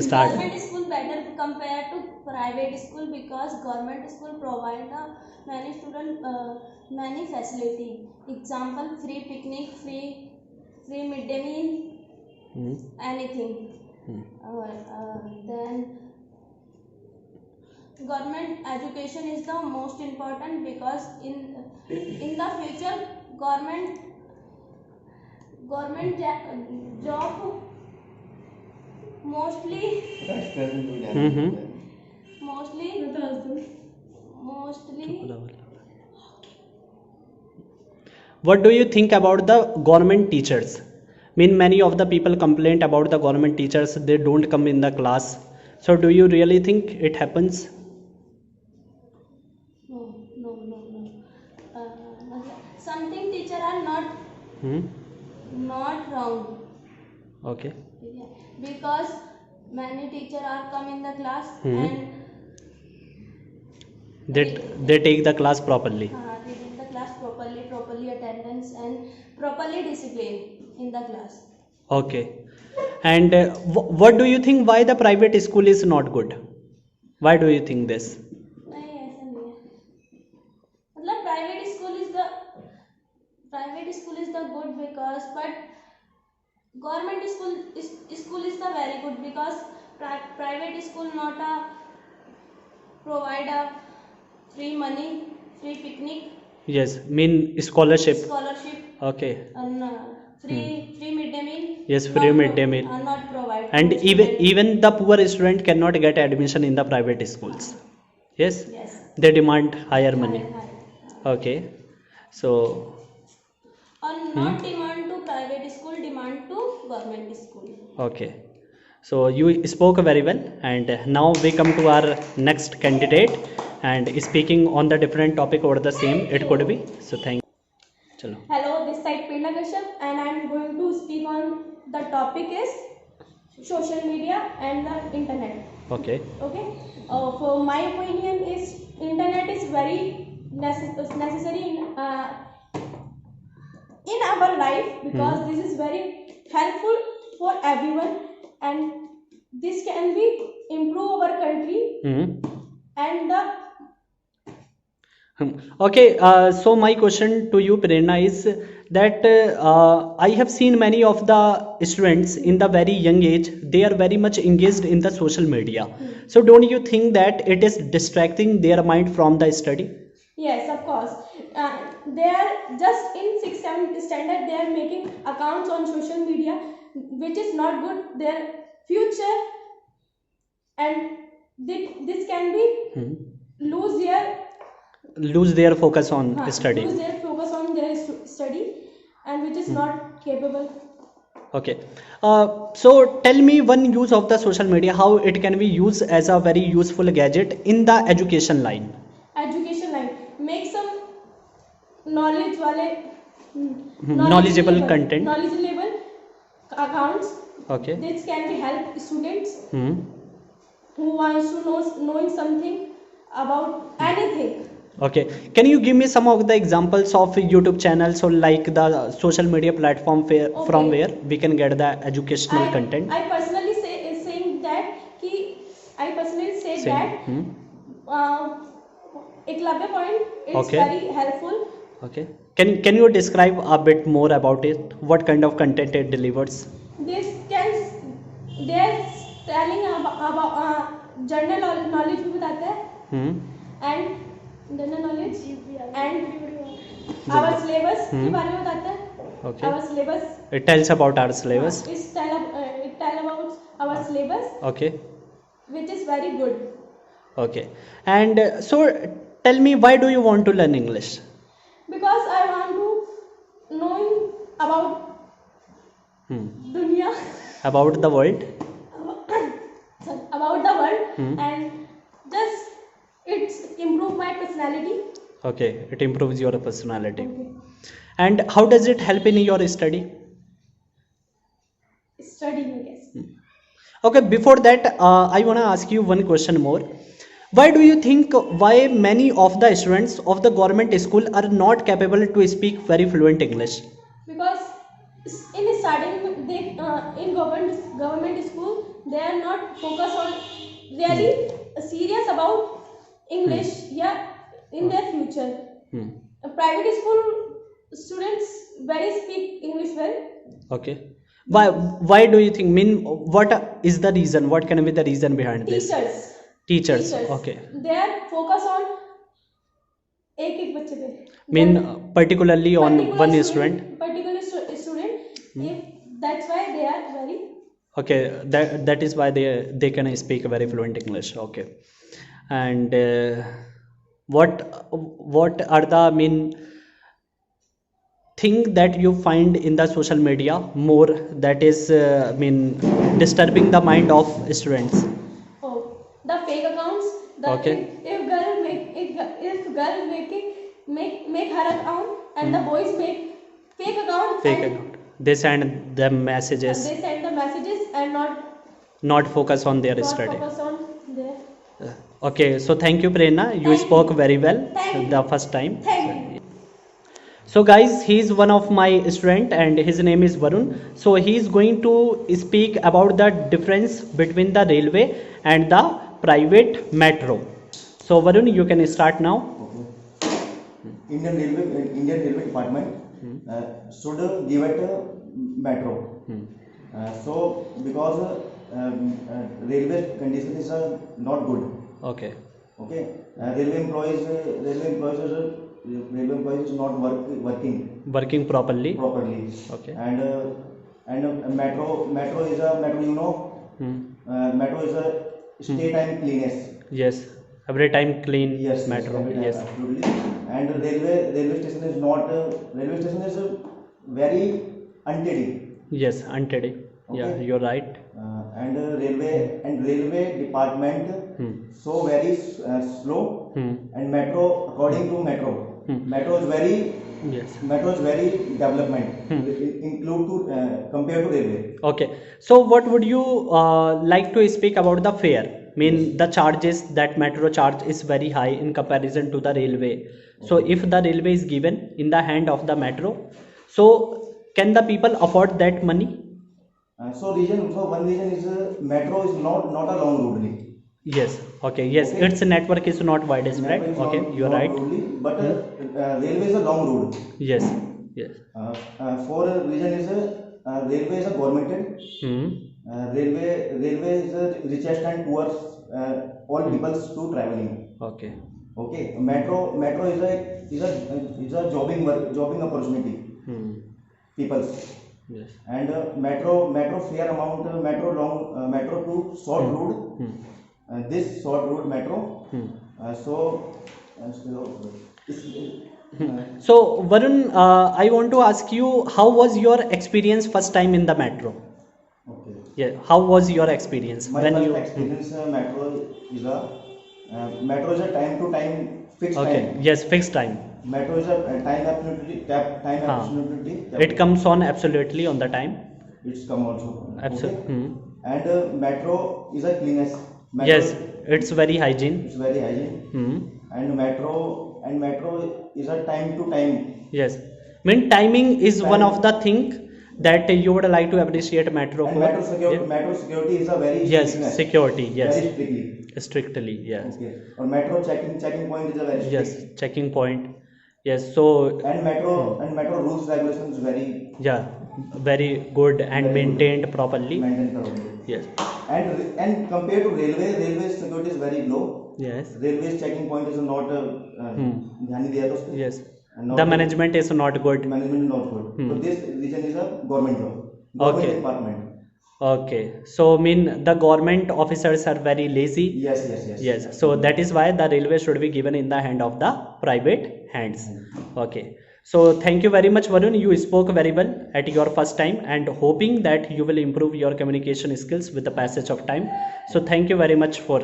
Start. Government school better compared to private school because government school provide many student many facility. Example, free picnic, free midday meal, anything. Then government education is the most important because in the future government job mostly What do you think about the government teachers? Mean many of the people complain about the government teachers, they don't come in the class. So do you really think it happens? no. Something teacher are not wrong. Okay. Because many teacher are come in the class and They take the class properly. they did the class properly attendance and properly discipline in the class. Okay. And what do you think why the private school is not good? Why do you think this? नहीं ऐसा नहीं है मतलब private school is the good because but government school is the very good because private school not provide a free money, free picnic. Yes, mean scholarship. Okay. And free midday meal. Yes, free midday meal. Not provide. And even the poor student cannot get admission in the private schools. Yes. Yes. They demand higher money. Higher. Okay. So. And not demand to private school, demand to government school. Okay. So you spoke very well, and now we come to our next candidate and speaking on the different topic or the same it could be. So thank you. Chalo. Hello, this side Prerna Kashyap and I am going to speak on the topic is social media and the internet. Okay. Okay. For my opinion is internet is very necessary in our life because this is very helpful for everyone and this can be improve our country and the Okay, so my question to you, Prerna, is that I have seen many of the students in the very young age, they are very much engaged in the social media. So don't you think that it is distracting their mind from the study? Yes, of course. They are just in 6th, 7th standard, they are making accounts on social media, which is not good. Their future and this can be lose their focus on study. Lose their focus on their study and which is not capable. Okay. So tell me one use of the social media, how it can be used as a very useful gadget in the education line. Education line. Make some knowledgeable content. Knowledgeable accounts. Okay. This can be help students who wants to knowing something about anything. Okay, can you give me some of the examples of YouTube channels or like the social media platform from where we can get the educational content? I personally say that Eklavya Point is very helpful. Okay, can you describe a bit more about it? What kind of content it delivers? They're telling about general knowledge भी बताता है and general knowledge and our syllabus के बारे में बताता है. Our syllabus. It tells about our syllabus. It tell about our syllabus. Okay. Which is very good. Okay. And so tell me, why do you want to learn English? Because I want to know about dunya. About the world. About the world and just it's improve my personality. Okay, it improves your personality. Okay. And how does it help in your study? Studying, I guess. Okay, before that, I want to ask you one question more. Why do you think why many of the students of the government school are not capable to speak very fluent English? Because in starting, they in government school they are not focused on really serious about English, yeah, in their future. Hmm. Private school students very speak English well. Okay. Why do you think? Mean, what is the reason? What can be the reason behind this? Teachers, Okay. they are focused on एक एक बच्चे पे. Mean Then particularly on particular one student. particular student, if that's why they are very. Okay, that is why they can speak very fluent English. Okay, and what are the main thing that you find in the social media more that is mean disturbing the mind of students? Oh, the fake accounts. The Okay. If girl make her account and the boys make fake account. Fake and account. They send them messages, They send the messages and not focus on their not study. focus on their. Okay, so thank you, Prerna. You Thank spoke you. very well Thank you. the first time. Thank you. So guys, he is one of my student and his name is Varun. So he is going to speak about the difference between the railway and the private metro. So Varun, you can start now. Okay. Indian Railway Department should give it a metro. So because railway condition is not good. Okay. Okay. Railway employees is not working Working properly. properly. Okay. And metro is a metro, you know. Metro is a stay time cleanness. Yes. Every time clean Yes, metro. every time, Yes. absolutely. And railway station is not railway station is very untidy. Yes. Untidy. Yeah, Okay. you're right. And railway department so very slow. And metro, according to metro, metro is very Yes. development include to compared to railway. Okay. So what would you like to speak about the fare? Mean the charges that metro charge is very high in comparison to the railway. So if the railway is given in the hand of the metro, so can the people afford that money? So one reason is metro is not a long route only. Yes. Okay. Yes. Okay. Its network is not widespread. Metro is Okay. You're not right. roadly, but railway is a long road. Yes. Yes. For a reason is railway is a governmented. Railway is the richest and poorest all peoples to traveling. Okay. Okay, metro is a jobbing opportunity peoples. Yes. And metro fare amount metro to short route. This short route metro. So Varun, I want to ask you, how was your experience first time in the metro? Okay. Yeah. How was your experience My when first you? experience metro is a time to time fixed Okay. time. Yes. Fixed time. Metro is a time absolutely. It comes on absolutely on the time. It's come also. Absolutely. Okay. And metro is a cleanest. Metro, Yes. It's very hygiene. It's very hygiene. And metro is a time to time. Yes. Mean timing is one of the thing that you would like to appreciate metro And for. metro security is a very Yes. strictness. Security. Yes. Very strictly. Strictly. Yes. Okay. Or metro checking point is a very strict. Yes. Checking point. Yes. So And metro rules regulations very yeah, very good and Very good. maintained properly. maintained properly. Yes. And compared to railway security is very low. Yes. Railway checking point is not ध्यान नहीं दिया था उसपे. Yes. And not The management is not good. management is not good. So this region is a government job. Government Okay. department. Okay. So mean the government officers are very lazy. Yes. Yes. So that is why the railway should be given in the hand of the private hands. Okay. So thank you very much, Varun. You spoke very well at your first time and hoping that you will improve your communication skills with the passage of time. So thank you very much for